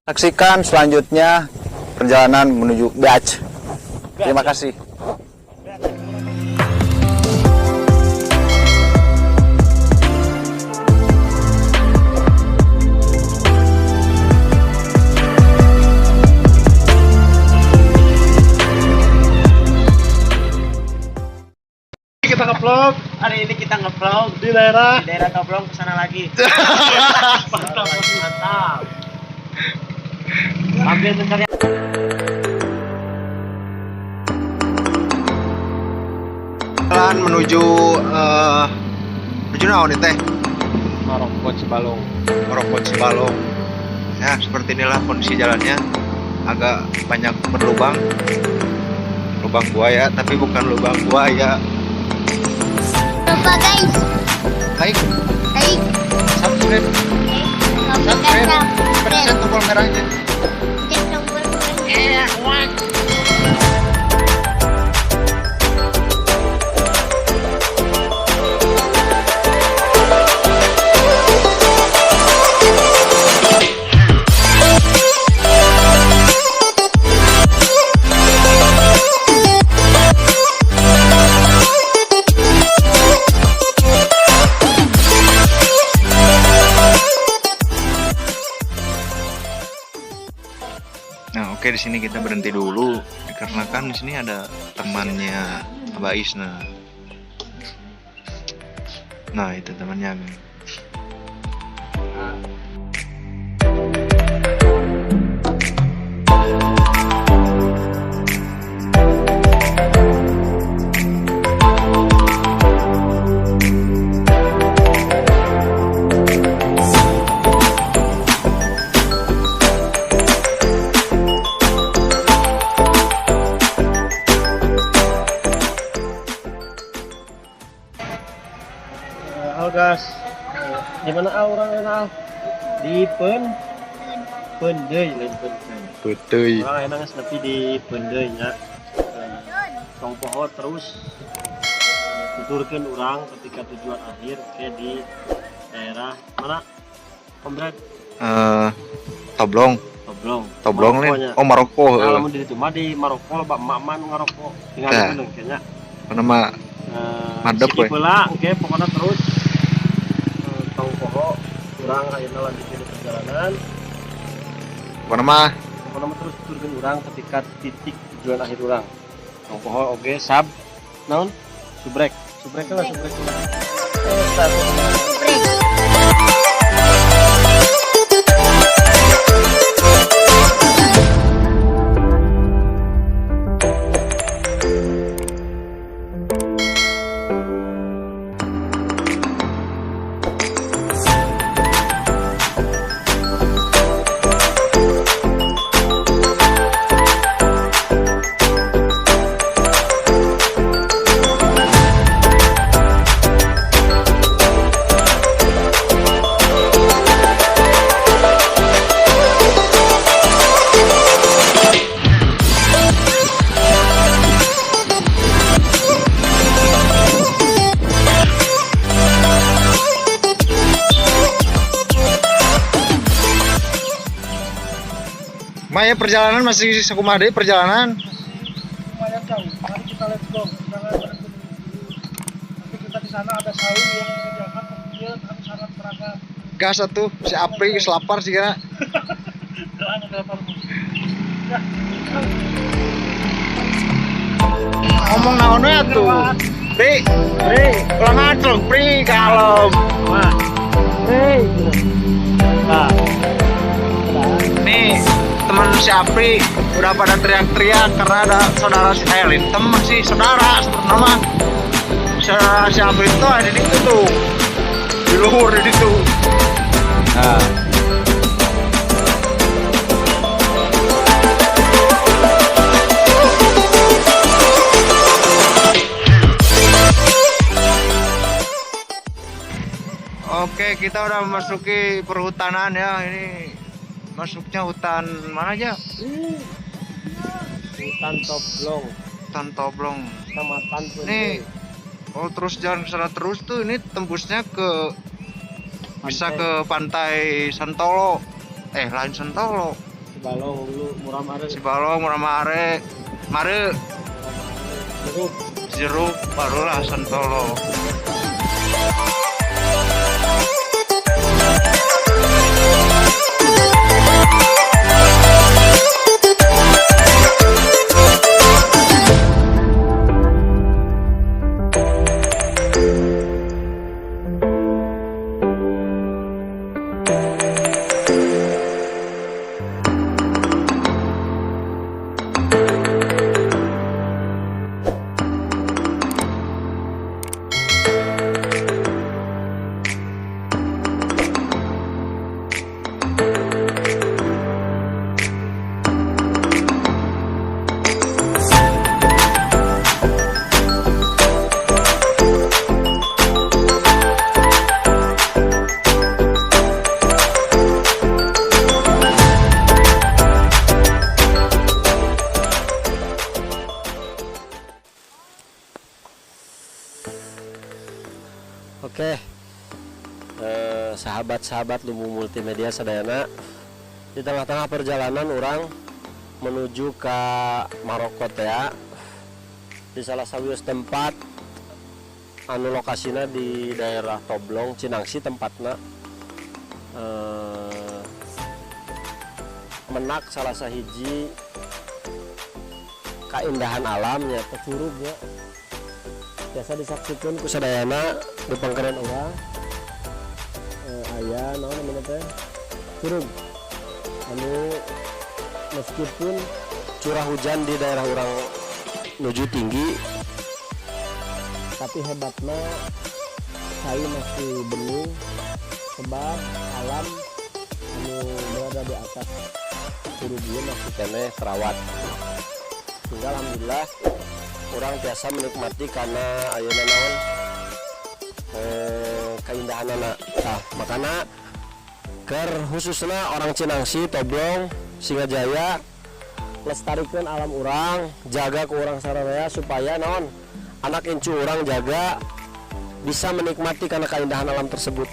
Saksikan selanjutnya perjalanan menuju Beach. Terima kasih. Kita ngevlog. Hari ini kita ngevlog Di daerah Kablong, kesana lagi. mantap. Mantap. Ambil pencarian. Jalan menuju naon teh? Maroko Cibalong. Maroko Cibalong. Ya, seperti inilah kondisi jalannya. Agak banyak berlubang. Lubang buaya, tapi bukan lubang buaya. Lupa guys. Like, Baik. subscribe, pencet tombol merahnya. Nah, oke, di sini kita berhenti dulu dikarenakan di sini ada temannya Abah Isna. Nah, itu temannya. Gas. Di mana orang di Pendey lain Putui. Orang enak tapi di Pendey nya. Tong poho terus tuturkeun urang ketika tujuan akhir ke di daerah mana? Komplek Toblong. Toblong lain. Oh, Maroko. Nah, lamun di ditu mah di Maroko loba emak-emak nu ngaroko. Tinggal Nah. di kayaknya. Nama madep we. Pula oke pokoknya terus tong poho urang ayeuna lanjut di perjalanan. Nama Pokoknya terus turun urang ketika titik tujuan akhir urang. Tong poho oge sab naon? Subrek lah subrek. Maya perjalanan masih sakumaha deui perjalanan. Lumayan jauh. Mari kita let's go. Jangan berhenti dulu. Nanti kita di sana ada saung yang menyediakan kemudian kami sangat beragam. Gas atuh, si Apri geus lapar sih kana. Doang ada apa? Ngomong naon we atuh? Pri, ulang acung, Pri, kalem. Wah. Hei. Nah. Nih, teman si Apri udah pada teriak-teriak karena ada saudara si teman sih saudara nama saudara si Apri itu ada di situ tuh, di luhur di situ. Nah. Oke, kita udah memasuki perhutanan ya. Ini masuknya hutan mana aja? Hutan Toblong. Hutan Toblong. Kecamatan Nih, oh terus jalan ke sana terus tuh, ini tembusnya ke bisa ke pantai Santolo. Lain Santolo. Balong dulu murah mare. Sibalong murah mare. Mare Jeruk. jeruk barulah Santolo. Oke, sahabat-sahabat Lumbung Multimedia sadayana, di tengah-tengah perjalanan orang menuju ke Maroko teh di salah satu tempat anu lokasinya di daerah Toblong Cinangsi tempatnya menak salah sahiji keindahan alamnya Curug ya. Biasa disaksikan ku sadayana di pangkalan orang aya naon namanya teh Curug anu meskipun curah hujan di daerah orang nuju tinggi tapi hebatnya saya masih bening sebab alam anu berada di atas Curug ieu masih keneh terawat. Sehingga alhamdulillah orang biasa menikmati karena ayeuna naon keindahan anak. Nah, makanya khususnya orang Cinangsi, Toblong, Singajaya lestarikan alam orang, jaga ke orang sararea supaya naon anak incu orang jaga bisa menikmati karena keindahan alam tersebut.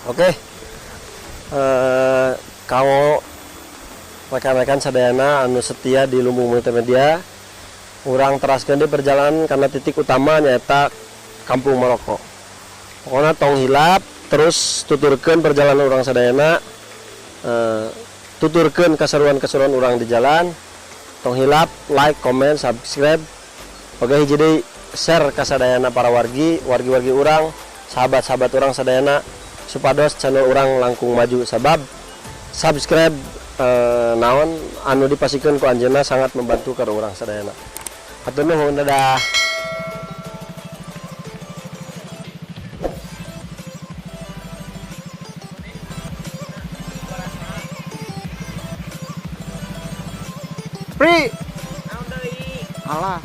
Oke, kalau rekan-rekan sadayana anu setia di Lumbung Multimedia, orang teraskan di perjalanan karena titik utama nyata Kampung Maroko. Pokoknya tong hilap, terus tuturkan perjalanan orang sadayana, tuturkan keseruan-keseruan orang di jalan, tong hilap, like, comment, subscribe, oke jadi share ke sadayana para wargi orang, sahabat-sahabat orang sadayana, supados channel orang langkung maju sabab subscribe naon anu dipasikeun ku anjeunna sangat membantu ka urang sadayana. Hatur nuhun, dadah. Pri. Alah.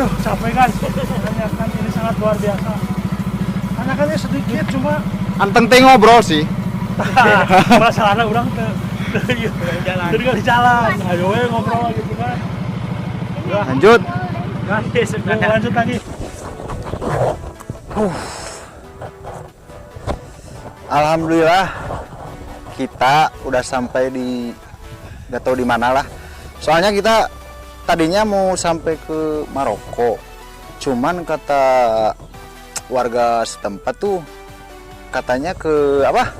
Aduh, capek kan. Tanyakan ini sangat luar biasa. Tanyakannya sedikit cuma Anteng teh ngobrol sih. masalahnya orang tadi di jalan. Ayo we ngobrol gitu kan. Lanjut. Lanjut lagi. Alhamdulillah kita udah sampai di nggak tahu di mana lah. Soalnya kita tadinya mau sampai ke Maroko. Cuman kata warga setempat tuh katanya ke apa?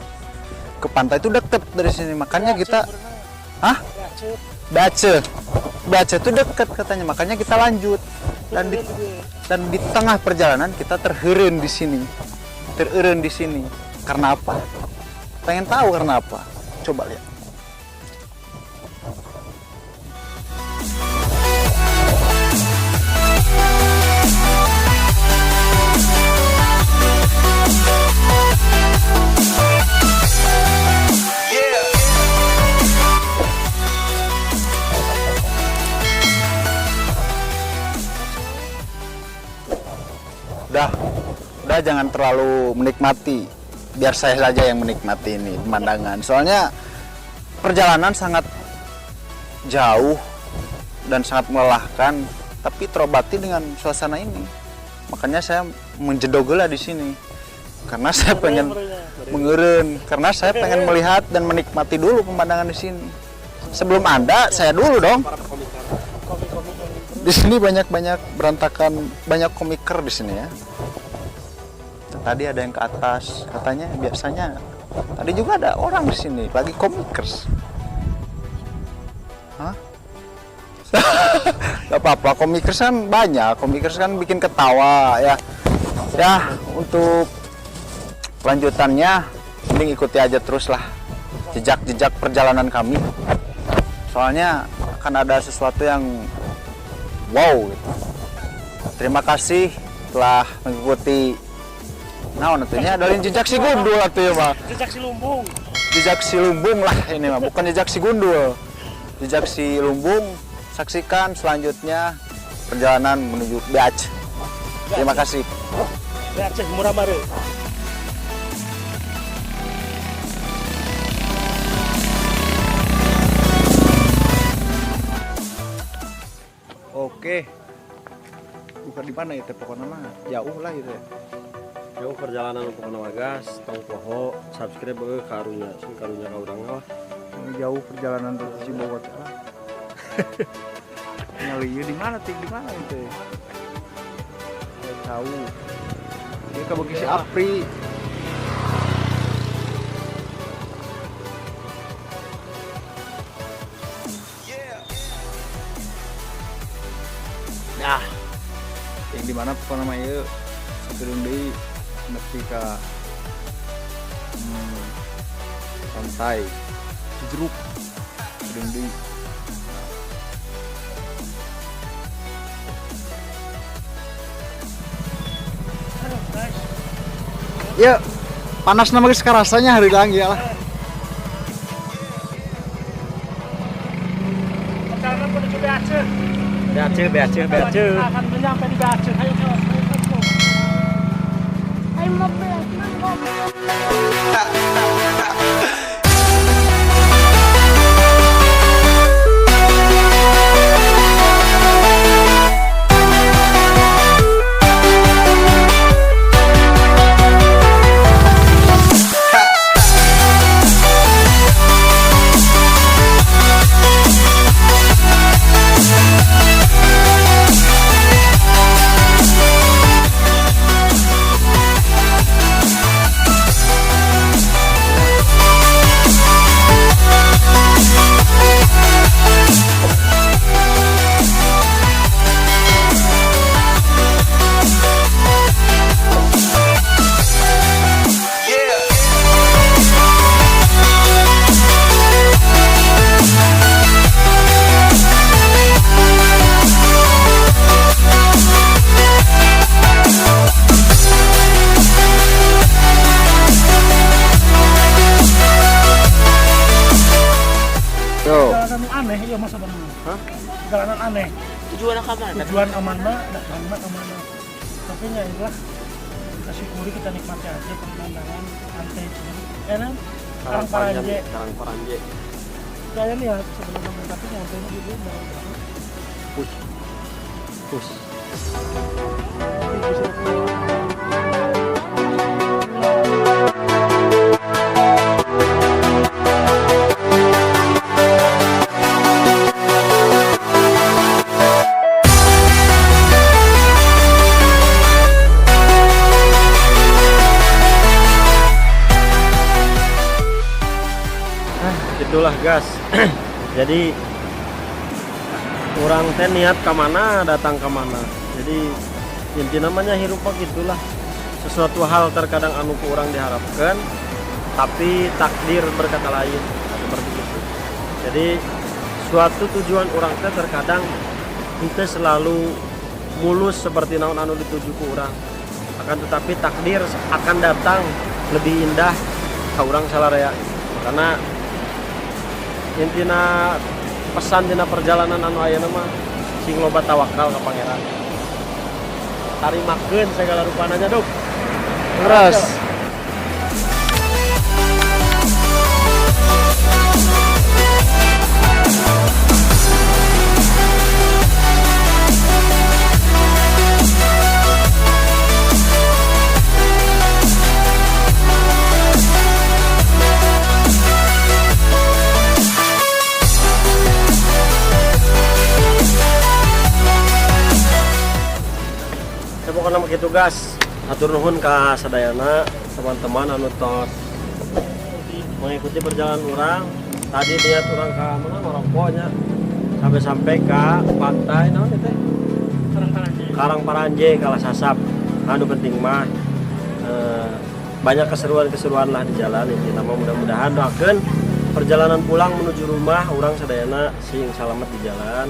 Ke pantai itu deket dari sini. Makanya kita Bace itu deket katanya. Makanya kita lanjut. Dan di tengah perjalanan kita terheren di sini. Karena apa? Pengen tahu karena apa? Coba lihat. Udah jangan terlalu menikmati, biar saya saja yang menikmati ini pemandangan. Soalnya perjalanan sangat jauh dan sangat melelahkan, tapi terobati dengan suasana ini. Makanya saya menjedogela di sini, karena saya pengen mengeren, karena saya pengen melihat dan menikmati dulu pemandangan di sini. Sebelum Anda, saya dulu dong. Di sini banyak berantakan, banyak komiker di sini ya. Tadi ada yang ke atas, katanya biasanya. Tadi juga ada orang di sini, lagi komikers. Hah? Gak apa-apa, komikers kan banyak, komikers kan bikin ketawa ya. Ya, untuk lanjutannya, mending ikuti aja terus lah jejak-jejak perjalanan kami. Soalnya akan ada sesuatu yang wow gitu. Terima kasih telah mengikuti. Nah, nantinya ada jejak si gundul atuh ya, Pak. Jejak si lumbung lah ini mah, bukan jejak si gundul. Jejak si lumbung. Saksikan selanjutnya perjalanan menuju Beach. Terima kasih. Beach murah baru. Oke. Bukan di mana itu pokoknya mah jauh lah gitu ya. Jauh perjalanan untuk Nawagas, tong poho, subscribe ke karunya ka urang mah. Ini jauh perjalanan dari Cibowot lah. Nyali di mana di mana itu? Saya tahu. Dia kabagi si Apri. Nah, yang di mana pokoknya mah ieu saturung deui nepi ka pantai Jeruk saturung deui. Ya, panas nama geus karasanya hari lang ya lah. Perjalanan menuju Beach. Beach. Akan menyampai di Beach. Ayo. Ay, mabelas. aneh. Tujuan ke mana? Tujuan amanah, amanah. Tapi ya itulah kita syukuri, kita nikmati aja pemandangan pantai ini. Enak, Karang Paranje. Karang Paranje. Saya lihat sebelum mendekati pantainya gitu. Push. Itulah gas. Jadi orang teh niat ke mana datang ke mana. Jadi inti namanya hirup gitulah. Sesuatu hal terkadang anu ku orang diharapkan, tapi takdir berkata lain seperti itu. Jadi suatu tujuan orang teh terkadang itu selalu mulus seperti naon anu dituju ku orang. Akan tetapi takdir akan datang lebih indah ke orang salarea. Karena intina pesan dina perjalanan anu ayeuna mah sing loba tawakal ka pangeran. Tarimakeun segala rupananya duk. Terus pokoknya begitu gas. Atur nuhun ka sadayana teman-teman anu tos mengikuti perjalanan orang. Tadi lihat orang ke mana Maroko-nya sampai ke pantai naon teh Karang Paranje Kalasasap. Anu penting mah banyak keseruan-keseruan lah di jalan. Intinya mah mudah-mudahan doakeun perjalanan pulang menuju rumah orang sadayana sing selamat di jalan.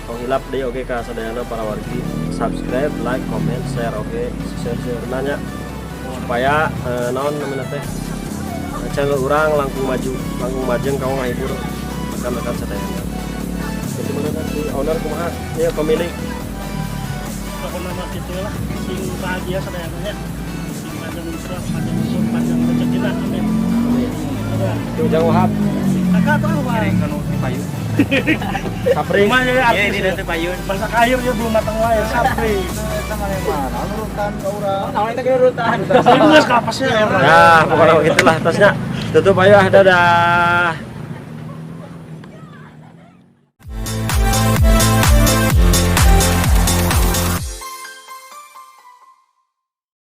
Tong hilap deh oke ka sadayana para wargi. Subscribe, like, comment, share, oke, share nanya supaya naon namanya teh channel orang langkung majeng kau ngahibur rekan-rekan sadayana. Jadi mana si owner kumaha? Ya pemilik. Pokoknya mah gitu lah, sing bahagia sadayana, sing panjang umur, panjang rezeki lah, amin. Ujang Wahab. Kakak tuh apa? Payun. Sapri. Cuma ya Iya, artis ini nanti payun. masak air dia belum matang wae, sapri. urutan ke urang. Awalnya kita urutan. Ini geus kapasnya air. Ya, pokoknya begitulah tasnya. Tutup ayo dadah.